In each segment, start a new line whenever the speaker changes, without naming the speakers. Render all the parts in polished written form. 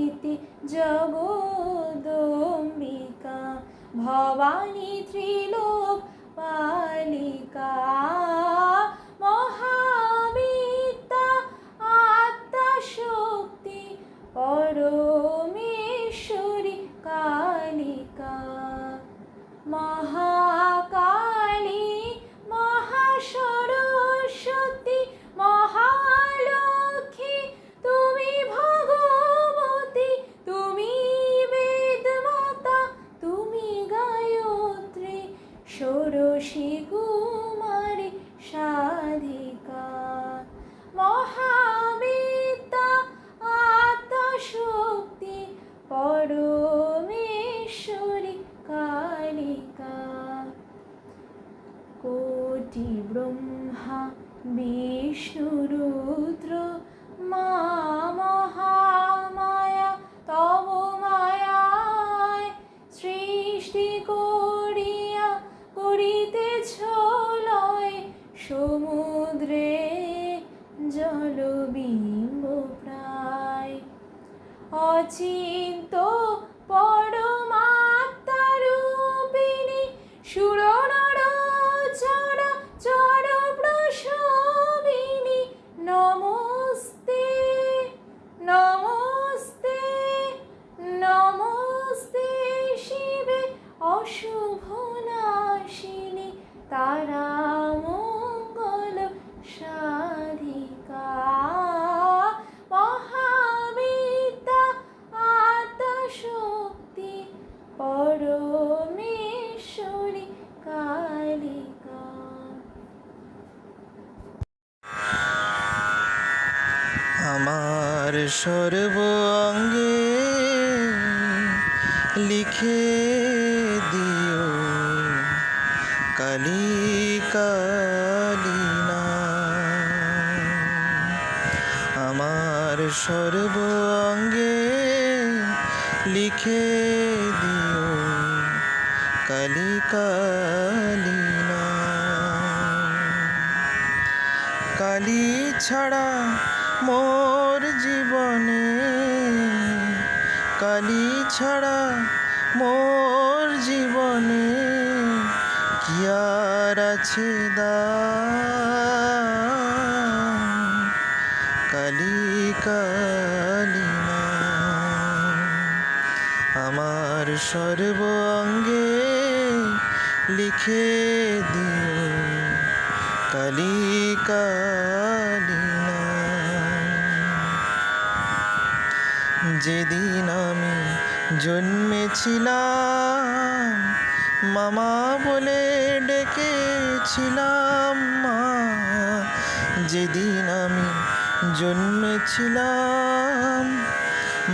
ইতি জগদম্বিকা ভবানী ত্রিলোক পালিকা মহাবিদ্যা আত্মাশক্তি পরমেশ্বরী কালিকা মহাকালী মহাসরস্বতী মহালক্ষ্মী তুমি ভগবতী তুমি বেদমাতা তুমি গায়ত্রী ষোড়শী কুমারী সাধিকা মহাবিদ্যা আত্মাশক্তি পরমেশ্বরী কালিকা কোটি ব্রহ্মা বিষ্ণু রুদ্র মা মহামায়া তব মায়ায় সৃষ্টি করিয়া করিতেছ লয় সমুদ্রে জলবিম্ব প্রায় অচিন্ত পরমাত্মা রূপিণী সুরনর চরা চর প্রসবিনী নমস্তে নমস্তে নমস্তে শিবে অশুভ নাশিনী তারা মঙ্গল সাধিকা মহাবিদ্যা আত্মাশক্তি পরমেশ্বরী কালিকা।
আমার সর্ব অঙ্গে লিখে দিও কালী কালী নাম। আমার সর্ব অঙ্গে লিখে দিও কালী কালী নাম। কালী ছাড়া মোর জীবনে কালী ছাড়া মোর জীবনে কি আর আছে দাম। কালী কালী নাম। আমার সর্ব অঙ্গে লিখে দিও কালী কালী নাম। যেদিন আমি জন্মেছিলাম মামা বলে ডেকেছিলাম মা। যেদিন আমি জন্মেছিলাম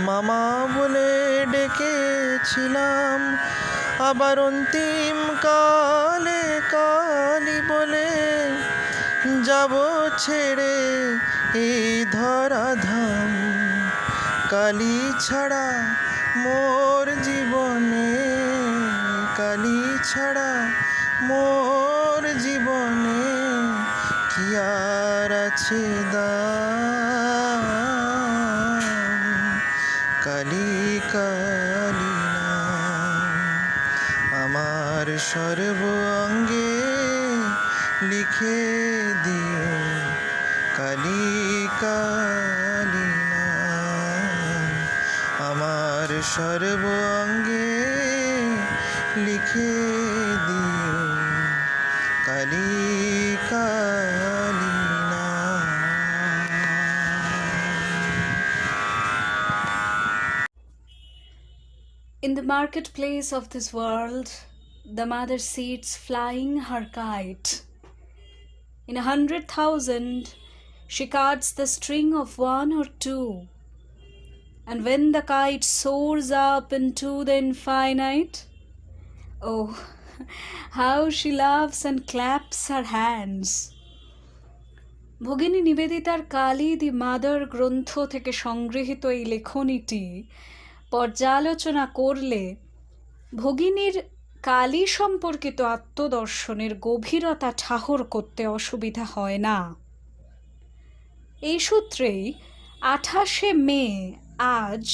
মামা বলে ডেকেছিলাম। আবার অন্তিম কালে কালী বলে যাব ছেড়ে এই ধরাধাম। কালী ছাড়া মোর জীবনে কালী ছাড়া মোর জীবনে কি আর আছে দাম। কালী কালী নাম। আমার সর্ব অঙ্গে লিখে দিও কালী কালী নাম। আমার সর্ব অঙ্গে লিখে দিও কালী কালী নাম।
In the marketplace of this world, the mother sits flying her kite. In 100,000, she cuts the string of one or two. And when the kite soars up into the infinite, oh, how she laughs and claps her hands. ভগিনী নিবেদিতার Kali the mother গ্রন্থ থেকে সংগৃহীত এই লেখনীটি পর্যালোচনা করলে ভগিনীর কালী সম্পর্কিত আত্মদর্শনের গভীরতা ঠাহর করতে অসুবিধা হয় না। এই সূত্রেই 28শে মে আজ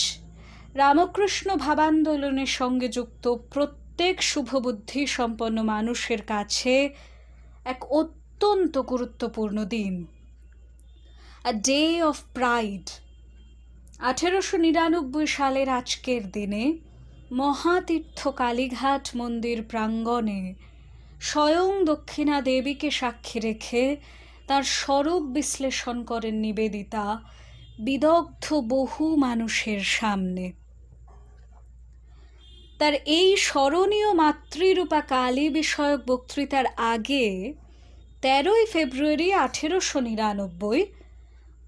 রামকৃষ্ণ ভাবান্দোলনের সঙ্গে যুক্ত প্রত্যেক শুভবুদ্ধি সম্পন্ন মানুষের কাছে এক অত্যন্ত গুরুত্বপূর্ণ দিন, আ ডে অফ প্রাইড। 1899 সালের আজকের দিনে মহাতীর্থ কালীঘাট মন্দির প্রাঙ্গণে স্বয়ং দক্ষিণা দেবীকে সাক্ষী রেখে তার স্বরূপ বিশ্লেষণ করেন নিবেদিতা বিদগ্ধ বহু মানুষের সামনে। তার এই স্মরণীয় মাতৃরূপা কালী বিষয়ক বক্তৃতার আগে 13 ফেব্রুয়ারি 1899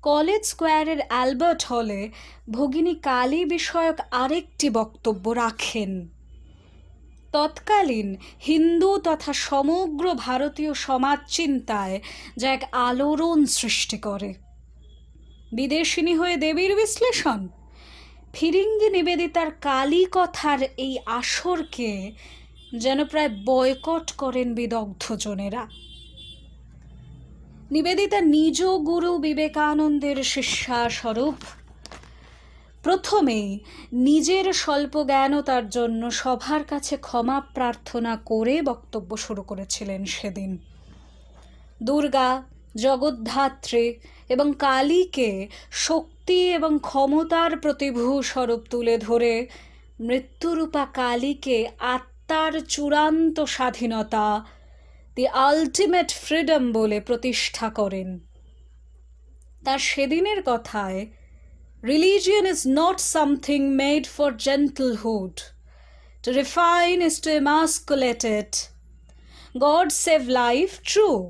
কলেজ স্কোয়ারের অ্যালবার্ট হলে ভগিনী কালী বিষয়ক আরেকটি বক্তব্য রাখেন। তৎকালীন হিন্দু তথা সমগ্র ভারতীয় সমাজ চিন্তায় যা এক আলোড়ন সৃষ্টি করে। বিদেশিনী হয়ে দেবীর বিশ্লেষণ, ফিরিঙ্গি নিবেদিতার কালী কথার এই আসরকে যেন প্রায় বয়কট করেন বিদগ্ধজনেরা। নিবেদিতা নিজ গুরু বিবেকানন্দের শিষ্যা স্বরূপ প্রথমেই নিজের স্বল্প জ্ঞানতার জন্য সবার কাছে ক্ষমা প্রার্থনা করে বক্তব্য শুরু করেছিলেন সেদিন। দুর্গা, জগদ্ধাত্রী এবং কালীকে শক্তি এবং ক্ষমতার প্রতিভূ স্বরূপ তুলে ধরে মৃত্যুরূপা কালীকে আত্মার চূড়ান্ত স্বাধীনতা, দি আলটিমেট ফ্রিডম বলে প্রতিষ্ঠা করেন। তার সেদিনের কথায়, religion is not something made for gentlehood. To refine is to emasculate it. God save life, true,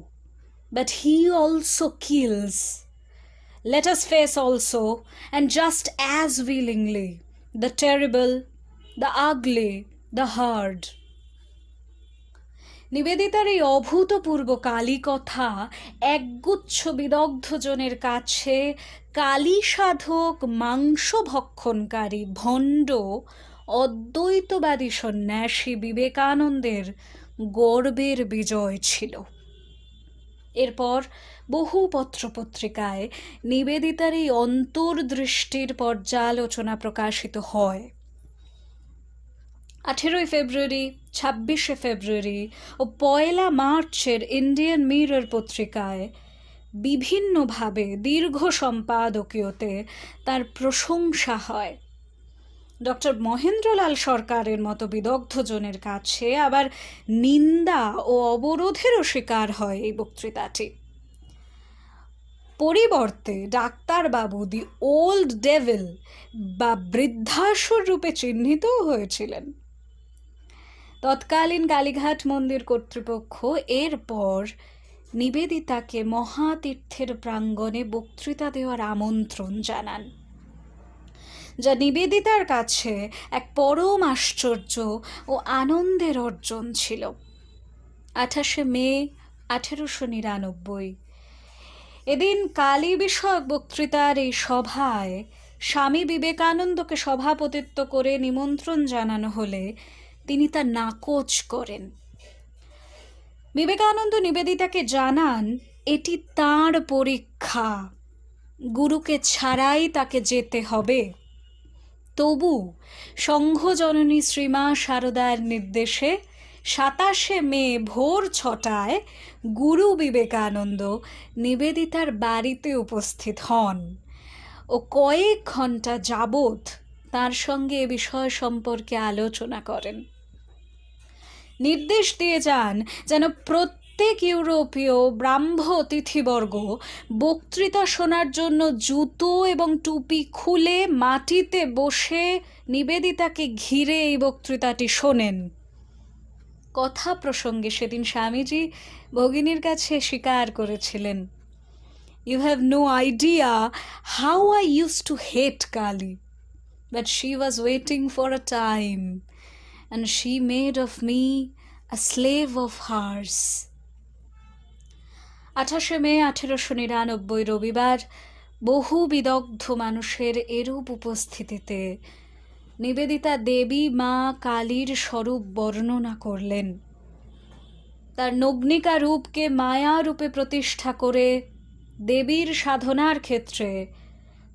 but he also kills. Let us face also, and just as willingly, the terrible, the ugly, the hard. নিবেদিতার এই অভূতপূর্ব কালী কথা একগুচ্ছ বিদগ্ধজনের কাছে কালী সাধক, মাংস ভক্ষণকারী, ভণ্ড, অদ্বৈতবাদী সন্ন্যাসী বিবেকানন্দের গর্বের বিজয় ছিল। এরপর বহু পত্রপত্রিকায় নিবেদিতার এই অন্তর্দৃষ্টির পর্যালোচনা প্রকাশিত হয়। 18 ফেব্রুয়ারি, 26 ফেব্রুয়ারি ও 1 মার্চের ইন্ডিয়ান মিরর পত্রিকায় বিভিন্নভাবে দীর্ঘ সম্পাদকীয়তে তার প্রশংসা হয়। ডক্টর মহেন্দ্রলাল সরকারের মতো বিদগ্ধজনের কাছে আবার নিন্দা ও অবরোধেরও শিকার হয় এই বক্তৃতাটি। পরিবর্তে ডাক্তারবাবু দি ওল্ড ডেভিল বা বৃদ্ধাসুর রূপে চিহ্নিতও হয়েছিলেন। তৎকালীন কালীঘাট মন্দির কর্তৃপক্ষ এরপর নিবেদিতাকে মহাতীর্থের প্রাঙ্গণে বক্তৃতা দেওয়ার আমন্ত্রণ জানান, যা নিবেদিতার কাছে এক পরম আশ্চর্য ও আনন্দের অর্জন ছিল। 28 মে 1899 এদিন কালী বিষয়ক বক্তৃতার এই সভায় স্বামী বিবেকানন্দকে সভাপতিত্ব করে নিমন্ত্রণ জানানো হলে তিনি তা নাকচ করেন। বিবেকানন্দ নিবেদিতাকে জানান এটি তাঁর পরীক্ষা, গুরুকে ছাড়াই তাকে যেতে হবে। তবু সংঘজননী শ্রীমা শারদার নির্দেশে 27 মে ভোর 6টায় গুরু বিবেকানন্দ নিবেদিতার বাড়িতে উপস্থিত হন ও কয়েক ঘন্টা যাবৎ তার সঙ্গে এ বিষয় সম্পর্কে আলোচনা করেন। নির্দেশ দিয়ে যান যেন প্রত্যেক ইউরোপীয় ব্রাহ্ম অতিথিবর্গ বক্তৃতা শোনার জন্য জুতো এবং টুপি খুলে মাটিতে বসে নিবেদিতাকে ঘিরে এই বক্তৃতাটি শোনেন। কথা প্রসঙ্গে সেদিন স্বামীজি ভগিনীর কাছে স্বীকার করেছিলেন, "You have no idea how I used to hate Kali, but she was waiting for a time, and she made of me a slave of hers." 28 মে 1899 রবিবার বহু বিদগ্ধ মানুষের এরূপ উপস্থিতিতে নিবেদিতা দেবী মা কালীর স্বরূপ বর্ণনা করলেন। তার নগ্নিকা রূপকে মায়া রূপে প্রতিষ্ঠা করে দেবীর সাধনার ক্ষেত্রে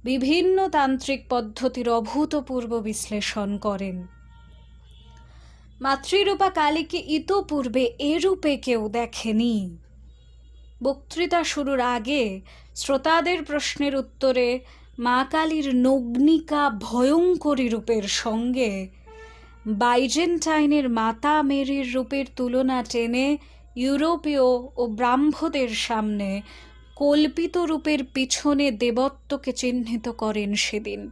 বিভিন্ন তান্ত্রিক পদ্ধতির অভূতপূর্ব বিশ্লেষণ করেন। মাতৃরূপা কালীকে ইতোপূর্বে এরূপে কেউ দেখেনি। বক্তৃতা শুরুর আগে শ্রোতাদের প্রশ্নের উত্তরে মা কালীর নগ্নিকা ভয়ঙ্করী রূপের সঙ্গে বাইজেন্টাইনের মাতা মেরির রূপের তুলনা টেনে ইউরোপীয় ও ব্রাহ্মদের সামনে কল্পিত রূপের পিছনে দেবত্বকে চিহ্নিত করেন সেদিন।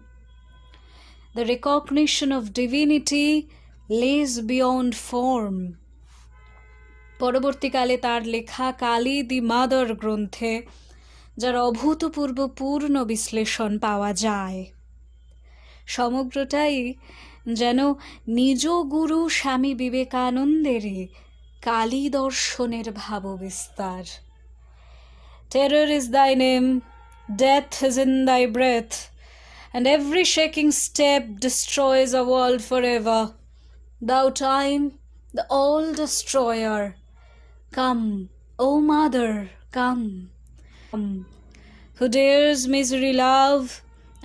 দ্য রেকগনিশন অফ ডিভিনিটি লেজ বিয়ন্ড ফর্ম। পরবর্তীকালে তার লেখা কালী দি মাদার গ্রন্থে যার অভূতপূর্ব পূর্ণ বিশ্লেষণ পাওয়া যায়। সমগ্রটাই যেন নিজ গুরু স্বামী বিবেকানন্দেরই কালী দর্শনের ভাববিস্তার। Terror is thy name, death is in thy breath, and every shaking step destroys a world forever. Thou time, the all-destroyer, come, O Mother, come, who dares misery love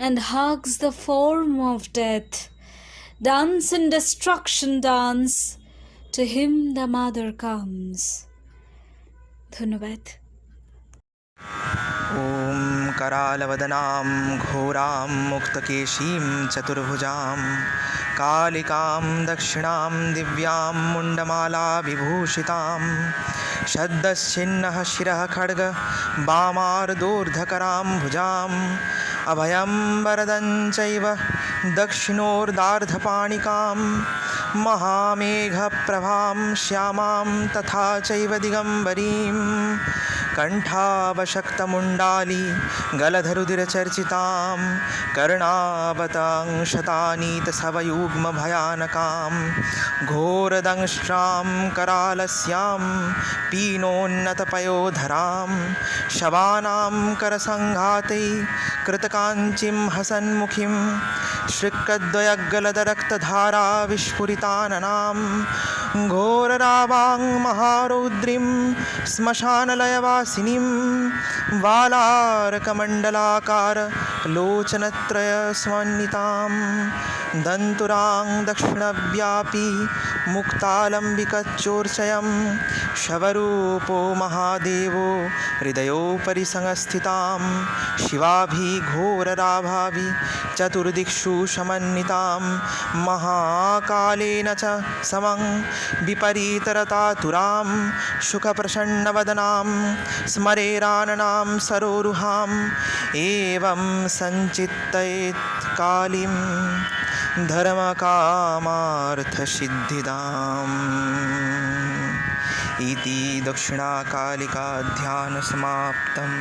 and hugs the form of death. Dance in destruction dance, to him the Mother comes. ধন্যবাদ।
ॐ करालवदनां घोरां मुक्तकेशीं चतुर्भुजां कालिकां दक्षिणां दिव्यां मुण्डमालाविभूषितां शब्दश्चिन्नः शिरः खड्ग वामार्धोर्धकरां भुजाम् अभयं वरदं चैव दक्षिणोर्धार्धपाणिकां महामेघप्रभां श्यामां तथा चैव दिगम्बरीं कण्ठावशक्तमुण्डाली गलधरुधिरचर्चितां कर्णावतांशतानीतसवयुग्मभयानकां घोरदंष्ट्रां करालस्यां पीनोन्नतपयोधरां शवानां करसङ्घातै कृतकाञ्चीं हसन्मुखीं श्रिक्कद्वयगलदरक्तधारा विस्फुरिताननां घोररावां महारौद्रीं श्मशानलयवासिनीं वालारकमण्डलाकार लोचनत्रयसमन्वितां दन्तुरां दक्षिणव्यापी मुक्तालम्बिकचोर्चयं शवरूपो महादेवो हृदयोपरि संस्थितां शिवाभिघोरराभाभि चतुर्दिक्षु समन्वितां महाकालेन च समं विपरीतरतातुरां सुखप्रसन्नवदनां स्मरेराननां सरोरुहाम् एवं सञ्चिन्तयेत् कालीं धर्मकामार्थसिद्धिदाम् इति दक्षिणाकालिका ध्यानसमाप्तम्।